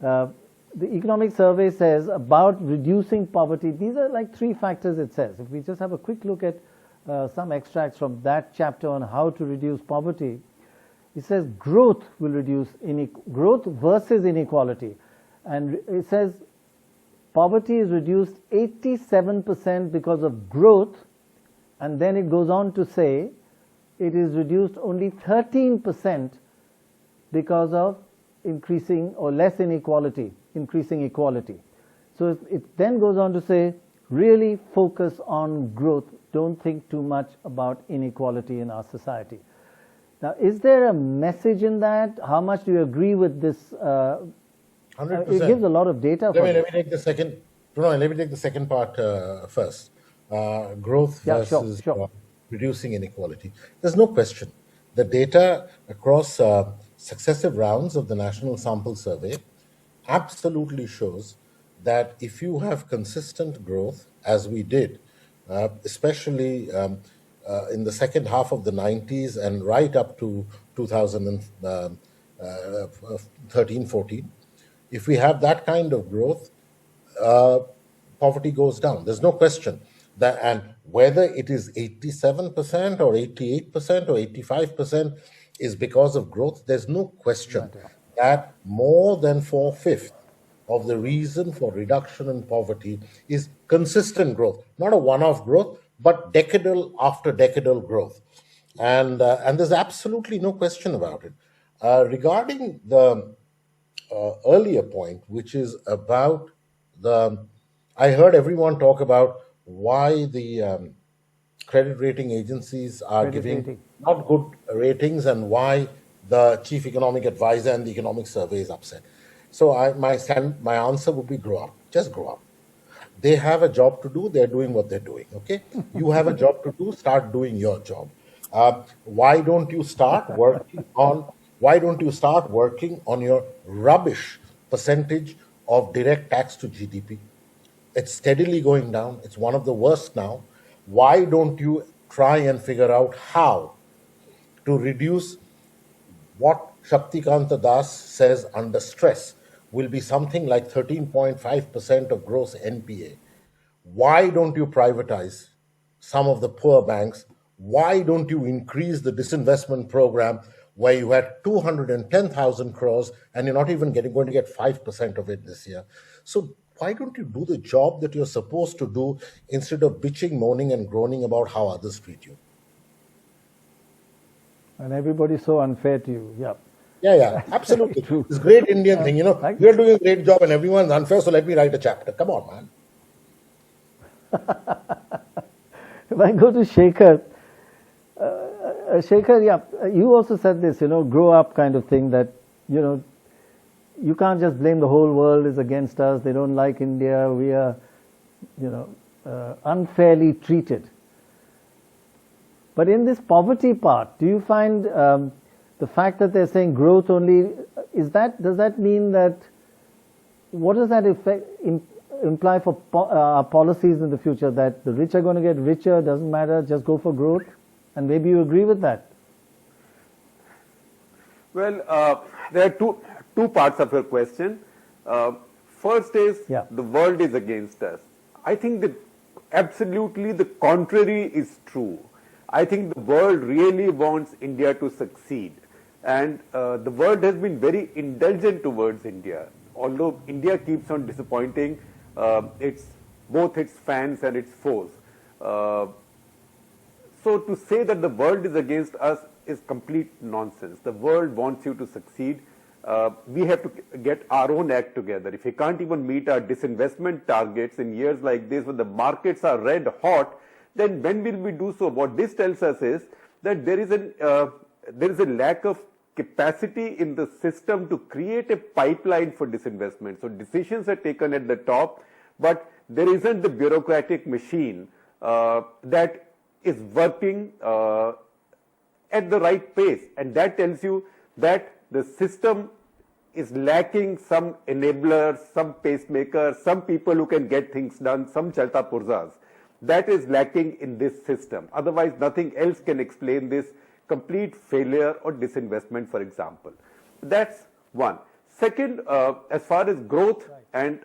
The economic survey says about reducing poverty. These are like 3 factors it says. If we just have a quick look at some extracts from that chapter on how to reduce poverty, it says growth will reduce growth versus inequality. And it says poverty is reduced 87% because of growth, and then it goes on to say it is reduced only 13% because of increasing or less inequality, increasing equality. So it then goes on to say, really focus on growth. Don't think too much about inequality in our society. Now, is there a message in that? How much do you agree with this? 100%. It gives a lot of data. Let me take the second. Prannoy, let me take the second part first. Growth versus sure. Reducing inequality. There's no question. The data across successive rounds of the National Sample Survey absolutely shows that if you have consistent growth, as we did, especially in the second half of the 90s and right up to 2013-14, if we have that kind of growth, poverty goes down. There's no question. And whether it is 87% or 88% or 85% is because of growth, there's no question that more than 4/5 of the reason for reduction in poverty is consistent growth, not a one-off growth, but decadal after decadal growth. And there's absolutely no question about it. Regarding the earlier point, which is about I heard everyone talk about why the credit rating agencies are giving not good ratings and why the chief economic advisor and the economic survey is upset. So my answer would be grow up. Just grow up. They have a job to do. They're doing what they're doing. Okay, you have a job to do. Start doing your job. Why don't you start working on? Why don't you start working on your rubbish percentage of direct tax to GDP? It's steadily going down. It's one of the worst now. Why don't you try and figure out how to reduce what Shaktikanta Das says under stress will be something like 13.5% of gross NPA. Why don't you privatize some of the poor banks? Why don't you increase the disinvestment program where you had 210,000 crores and you're not even going to get 5% of it this year? So why don't you do the job that you're supposed to do instead of bitching, moaning, and groaning about how others treat you? And everybody's so unfair to you. Yeah. Yeah, absolutely. This great Indian thing, you're doing a great job and everyone's unfair, so let me write a chapter. Come on, man. If I go to Shekhar, you also said this, grow up kind of thing that, you can't just blame the whole world is against us. They don't like India. We are, unfairly treated. But in this poverty part, do you find the fact that they're saying growth only, does that mean that, what does that imply for our policies in the future, that the rich are going to get richer, doesn't matter, just go for growth? And maybe you agree with that. Well, there are two parts of your question. First is the world is against us. I think that absolutely the contrary is true. I think the world really wants India to succeed. And the world has been very indulgent towards India. Although India keeps on disappointing both its fans and its foes. So to say that the world is against us is complete nonsense. The world wants you to succeed. We have to get our own act together. If we can't even meet our disinvestment targets in years like this when the markets are red hot, then when will we do so? What this tells us is that there is a lack of capacity in the system to create a pipeline for disinvestment. So decisions are taken at the top, but there isn't the bureaucratic machine that is working at the right pace. And that tells you that the system is lacking some enablers, some pacemakers, some people who can get things done, some chalta purzas. That is lacking in this system. Otherwise, nothing else can explain this complete failure or disinvestment, for example. That's one. Second, as far as growth and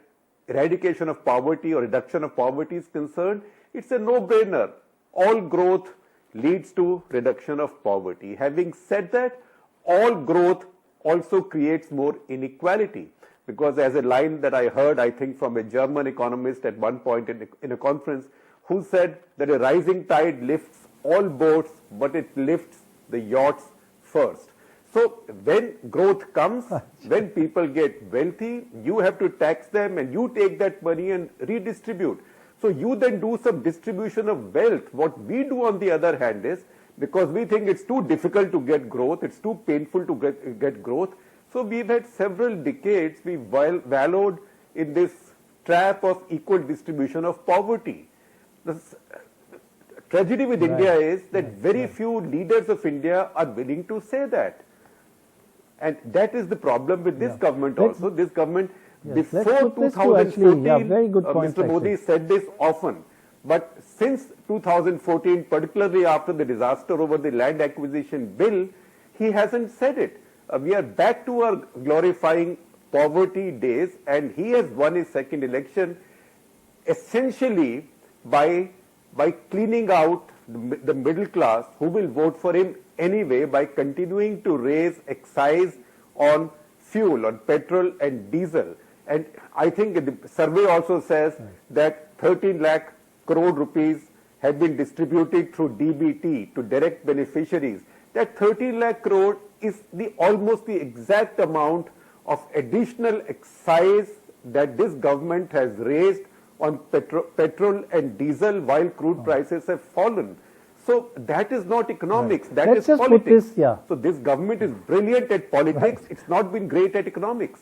eradication of poverty or reduction of poverty is concerned, it's a no-brainer. All growth leads to reduction of poverty. Having said that, all growth also creates more inequality, because as a line that I heard, I think from a German economist at one point in a conference, who said that a rising tide lifts all boats, but it lifts the yachts first. So when growth comes, when people get wealthy, you have to tax them and you take that money and redistribute. So you then do some distribution of wealth. What we do on the other hand is, because we think it's too difficult to get growth, it's too painful to get growth, so we've had several decades, we wallowed in this trap of equal distribution of poverty. The tragedy with India is that very few leaders of India are willing to say that. And that is the problem with this government also. This government, before 2014, very good point, Mr. Modi said this often. But since 2014, particularly after the disaster over the land acquisition bill, he hasn't said it. We are back to our glorifying poverty days, and he has won his second election essentially by cleaning out the middle class who will vote for him anyway, by continuing to raise excise on fuel, on petrol and diesel. And I think the survey also says that 13 lakh crore rupees have been distributed through DBT to direct beneficiaries. That 13 lakh crore is almost the exact amount of additional excise that this government has raised on petrol and diesel while crude prices have fallen. So that is not economics, that is politics. So this government is brilliant at politics, it's not been great at economics.